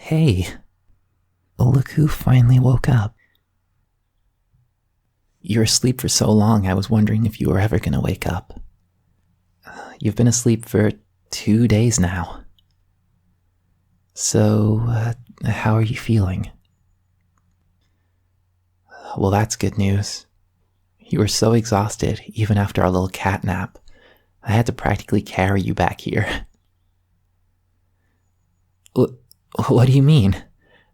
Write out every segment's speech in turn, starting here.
Hey, look who finally woke up. You were asleep for so long, I was wondering if you were ever gonna wake up. You've been asleep for 2 days now. So, how are you feeling? Well, that's good news. You were so exhausted, even after our little cat nap. I had to practically carry you back here. What do you mean?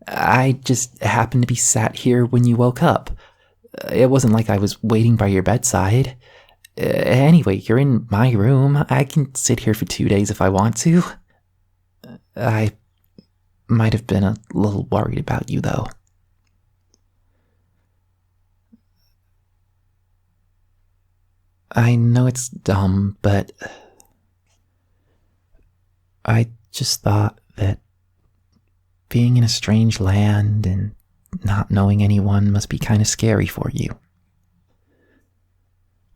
I just happened to be sat here when you woke up. It wasn't like I was waiting by your bedside. Anyway, you're in my room. I can sit here for 2 days if I want to. I might have been a little worried about you, though. I know it's dumb, but I just thought that being in a strange land and not knowing anyone must be kind of scary for you.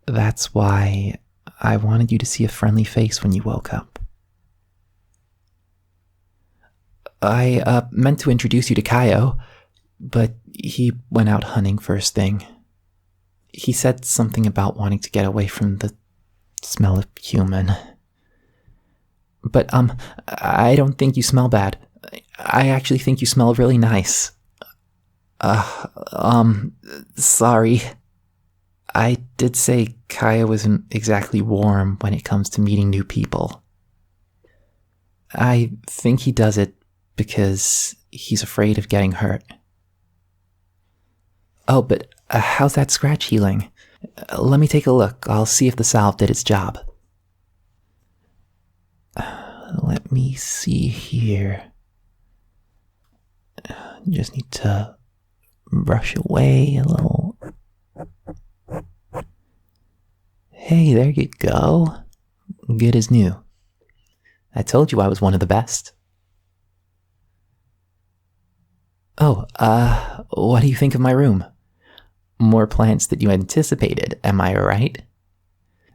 That's why I wanted you to see a friendly face when you woke up. I meant to introduce you to Kayo, but he went out hunting first thing. He said something about wanting to get away from the smell of human. But, I don't think you smell bad. I actually think you smell really nice. Sorry. I did say Kayo isn't exactly warm when it comes to meeting new people. I think he does it because he's afraid of getting hurt. Oh, but how's that scratch healing? Let me take a look. I'll see if the salve did its job. Let me see here. Just need to brush away a little. Hey, there you go. Good as new. I told you I was one of the best. Oh, what do you think of my room? More plants than you anticipated, am I right?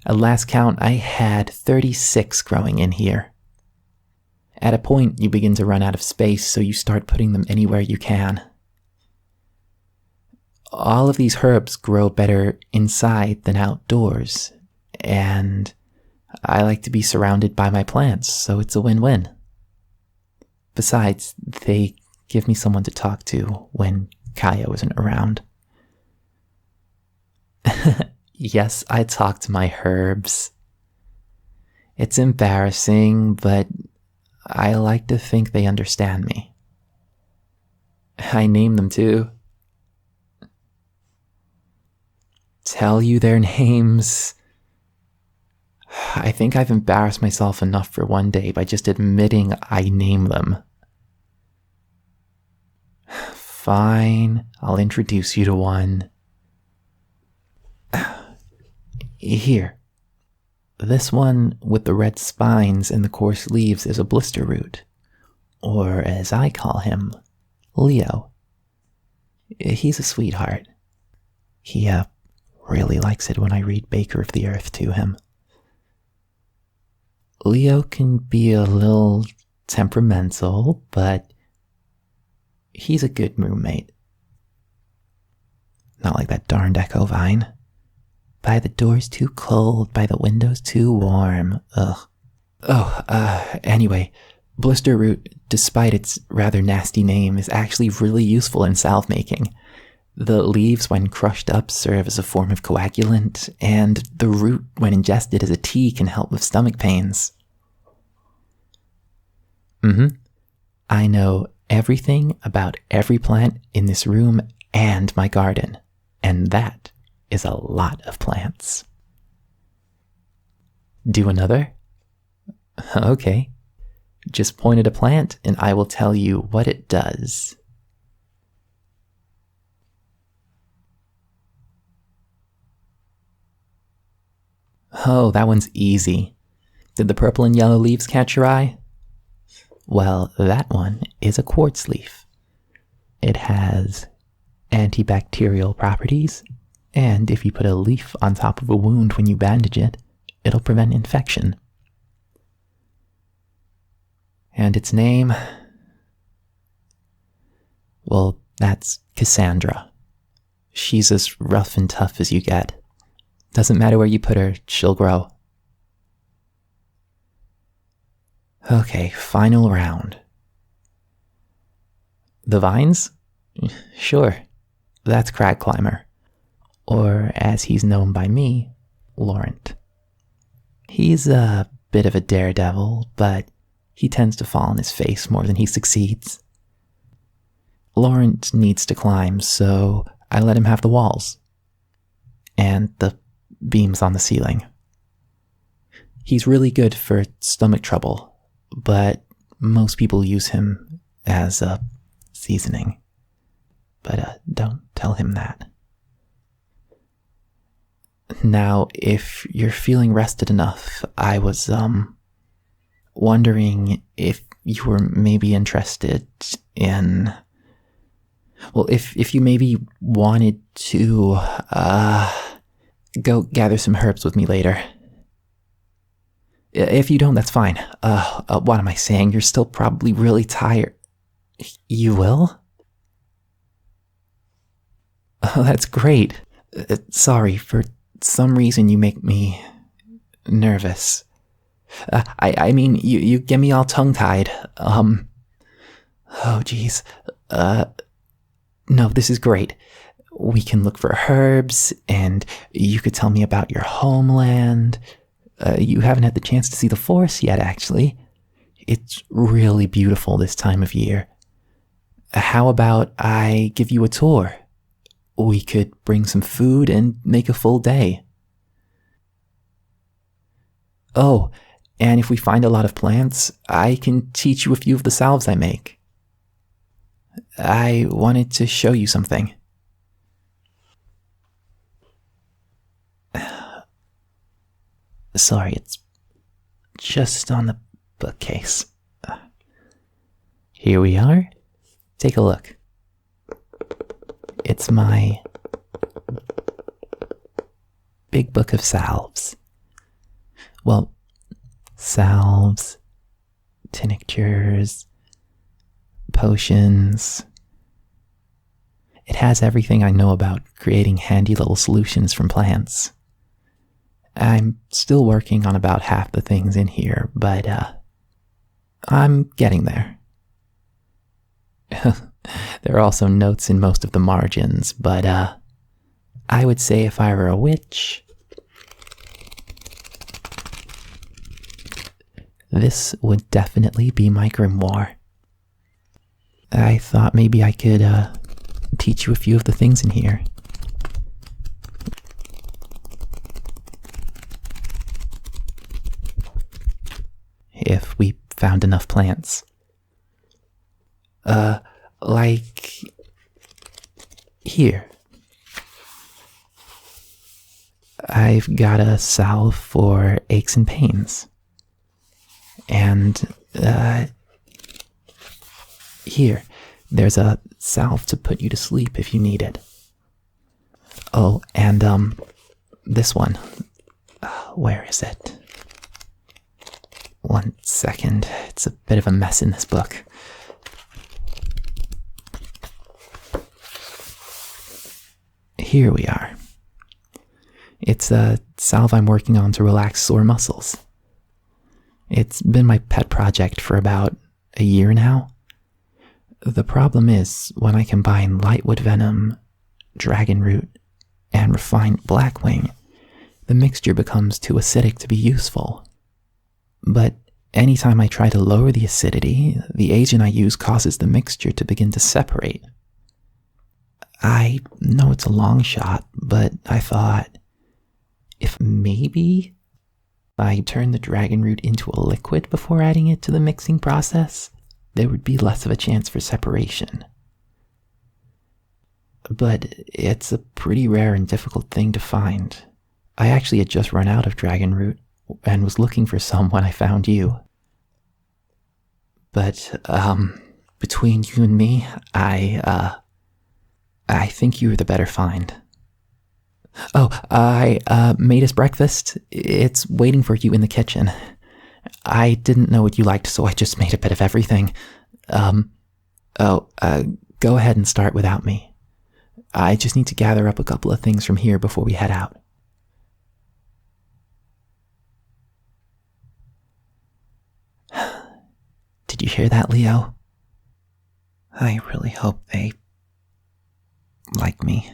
At last count, I had 36 growing in here. At a point, you begin to run out of space, so you start putting them anywhere you can. All of these herbs grow better inside than outdoors, and I like to be surrounded by my plants, so it's a win-win. Besides, they give me someone to talk to when Kayo isn't around. Yes, I talk to my herbs. It's embarrassing, but I like to think they understand me. I name them too. Tell you their names. I think I've embarrassed myself enough for one day by just admitting I name them. Fine, I'll introduce you to one. Here. This one with the red spines and the coarse leaves is a blister root, or as I call him, Leo. He's a sweetheart. He really likes it when I read Baker of the Earth to him. Leo can be a little temperamental, but he's a good roommate. Not like that darned Echo Vine. By the doors too cold, by the windows too warm. Ugh. Anyway, blister root, despite its rather nasty name, is actually really useful in salve making. The leaves, when crushed up, serve as a form of coagulant, and the root, when ingested as a tea, can help with stomach pains. I know everything about every plant in this room and my garden, and that is a lot of plants. Do another? Okay. Just point at a plant and I will tell you what it does. Oh, that one's easy. Did the purple and yellow leaves catch your eye? Well, that one is a quartz leaf. It has antibacterial properties, and if you put a leaf on top of a wound when you bandage it, it'll prevent infection. And its name Well, that's Cassandra. She's as rough and tough as you get. Doesn't matter where you put her, she'll grow. Okay, final round. The vines? Sure, that's Crag Climber. Or, as he's known by me, Laurent. He's a bit of a daredevil, but he tends to fall on his face more than he succeeds. Laurent needs to climb, so I let him have the walls. And the beams on the ceiling. He's really good for stomach trouble, but most people use him as a seasoning. But don't tell him that. Now, if you're feeling rested enough, I was wondering if you were maybe interested in... Well, if you maybe wanted to go gather some herbs with me later. If you don't, that's fine. What am I saying? You're still probably really tired. You will? Oh, that's great. Sorry, for some reason you make me nervous. I mean, you get me all tongue-tied. Oh, geez. No, this is great. We can look for herbs, and you could tell me about your homeland. You haven't had the chance to see the forest yet, actually. It's really beautiful this time of year. How about I give you a tour? We could bring some food and make a full day. Oh, and if we find a lot of plants, I can teach you a few of the salves I make. I wanted to show you something. Sorry, it's just on the bookcase. Here we are. Take a look. It's my big book of salves. Well, salves, tinctures, potions. It has everything I know about creating handy little solutions from plants. I'm still working on about half the things in here, but I'm getting there. There are also notes in most of the margins, but I would say if I were a witch, this would definitely be my grimoire. I thought maybe I could teach you a few of the things in here. If we found enough plants. Like here. I've got a salve for aches and pains. And, here. There's a salve to put you to sleep if you need it. Oh, and, this one. Where is it? 1 second. It's a bit of a mess in this book. Here we are. It's a salve I'm working on to relax sore muscles. It's been my pet project for about a year now. The problem is, when I combine lightwood venom, dragon root, and refined blackwing, the mixture becomes too acidic to be useful. But anytime I try to lower the acidity, the agent I use causes the mixture to begin to separate. I know it's a long shot, but I thought, if maybe I turn the dragon root into a liquid before adding it to the mixing process, there would be less of a chance for separation. But it's a pretty rare and difficult thing to find. I actually had just run out of dragon root and was looking for some when I found you. But, between you and me, I think you were the better find. Oh, I made us breakfast. It's waiting for you in the kitchen. I didn't know what you liked, so I just made a bit of everything. Go ahead and start without me. I just need to gather up a couple of things from here before we head out. Did you hear that, Leo? I really hope they like me.